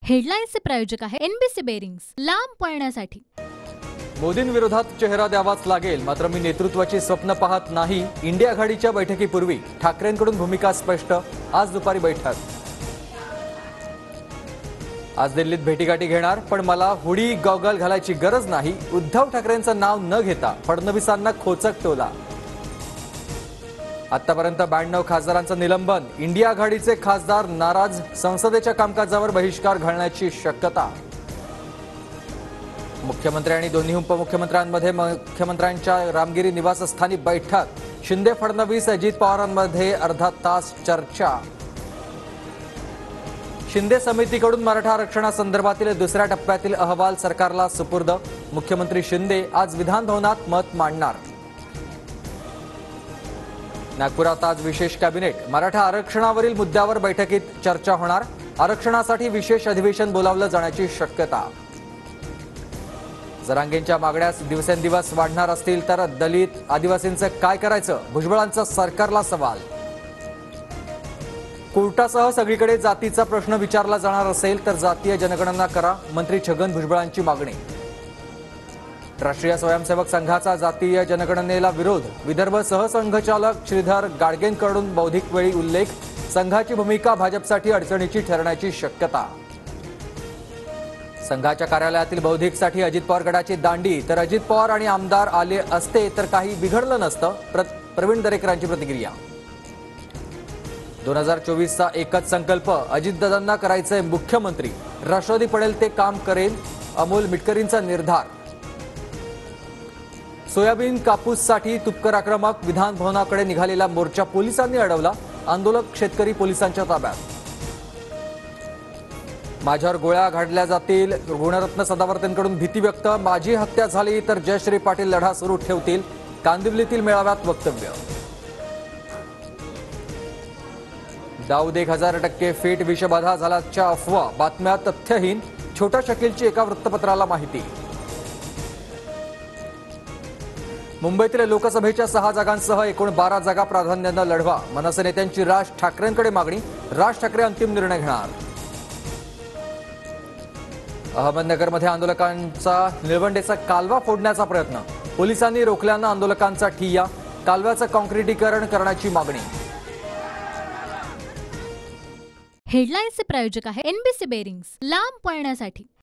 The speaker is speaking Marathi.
हेडलाईन्सचे प्रायोजक आहे एनबीसी बेरिंग्स, लांब पळण्यासाठी। मोदींविरोधात चेहरा द्यावाच लागेल, मात्र मी नेतृत्वाची स्वप्न पाहत नाही। इंडिया आघाडीच्या बैठकीपूर्वी ठाकरेंकडून भूमिका स्पष्ट। आज दुपारी बैठक। आज दिल्लीत भेटीगाठी घेणार, पण मला हुडी गॉगल घालायची गरज नाही। उद्धव ठाकरेंचं नाव न घेता फडणवीसांना खोचक टोला। आतापर्यंत 92 खासदारांचं निलंबन। इंडिया आघाडीचे खासदार नाराज, संसदेच्या कामकाजावर बहिष्कार घालण्याची शक्यता। मुख्यमंत्री आणि दोन्ही उपमुख्यमंत्र्यांमध्ये मुख्यमंत्र्यांच्या रामगिरी निवासस्थानी बैठक। शिंदे फडणवीस अजित पवारांमध्ये अर्धा तास चर्चा। शिंदे समितीकडून मराठा आरक्षणासंदर्भातील दुसऱ्या टप्प्यातील अहवाल सरकारला सुपूर्द। मुख्यमंत्री शिंदे आज विधान भवनात मत मांडणार। नागपुरात आज विशेष कॅबिनेट। मराठा आरक्षणावरील मुद्द्यावर बैठकीत चर्चा होणार। आरक्षणासाठी विशेष अधिवेशन बोलावलं जाण्याची शक्यता। जरांगेंच्या मागण्या दिवसेंदिवस वाढणार असतील तर दलित आदिवासींचं काय करायचं? भुजबळांचा सरकारला सवाल। कोर्टासह सगळीकडे जातीचा प्रश्न विचारला जाणार असेल तर जातीय जनगणना करा, मंत्री छगन भुजबळांची मागणी। राष्ट्रीय स्वयंसेवक संघाचा जातीय जनगणनेला विरोध। विदर्भ सहसंघचालक श्रीधर गाडगेंकडून बौद्धिक वेळी उल्लेख। संघाची भूमिका भाजपसाठी अडचणीची ठरण्याची शक्यता। संघाच्या कार्यालयातील बौद्धिकसाठी अजित पवार गटाची दांडी, तर अजित पवार आणि आमदार आले असते तर काही बिघडलं नसतं। प्रवीण दरेकरांची प्रतिक्रिया। 2024चा एकच संकल्प, अजितदादांना करायचंय मुख्यमंत्री। राष्ट्रवादी पडेल ते काम करेल, अमोल मिटकरींचा निर्धार। सोयाबीन कापूससाठी तुपकर आक्रमक। विधान भवनाकडे निघालेला मोर्चा पोलिसांनी अडवला। आंदोलक शेतकरी पोलिसांच्या ताब्यात। माझ्यावर गोळ्या घातल्या जातील, गुणरत्न सदावर्तेंकडून भीती व्यक्त। माझी हत्या झाली तर जयश्री पाटील लढा सुरू ठेवतील। कांदिवलीतील मेळाव्यात वक्तव्य। दाऊद 1000% फिट, विषबाधा झाल्याच्या अफवा, बातम्या तथ्यहीन। छोटा शकीलची एका वृत्तपत्राला माहिती। मुंबईतील लोकसभेच्या 6 जागांसह एकूण 12 जागा प्राधान्यानं लढवा, मनसे नेत्यांची राज ठाकरेंकडे मागणी। राज ठाकरे अंतिम निर्णय घेणार। अहमदनगरमध्ये आंदोलकांचा निळवंडेचा कालवा फोडण्याचा प्रयत्न, पोलिसांनी रोखल्यानं आंदोलकांचा ठिय्या। कालव्याचं काँक्रिटीकरण करण्याची मागणी। हेडलाईन्सचे प्रायोजक आहे एनबीसी बेरिंग्स, लांब पळण्यासाठी।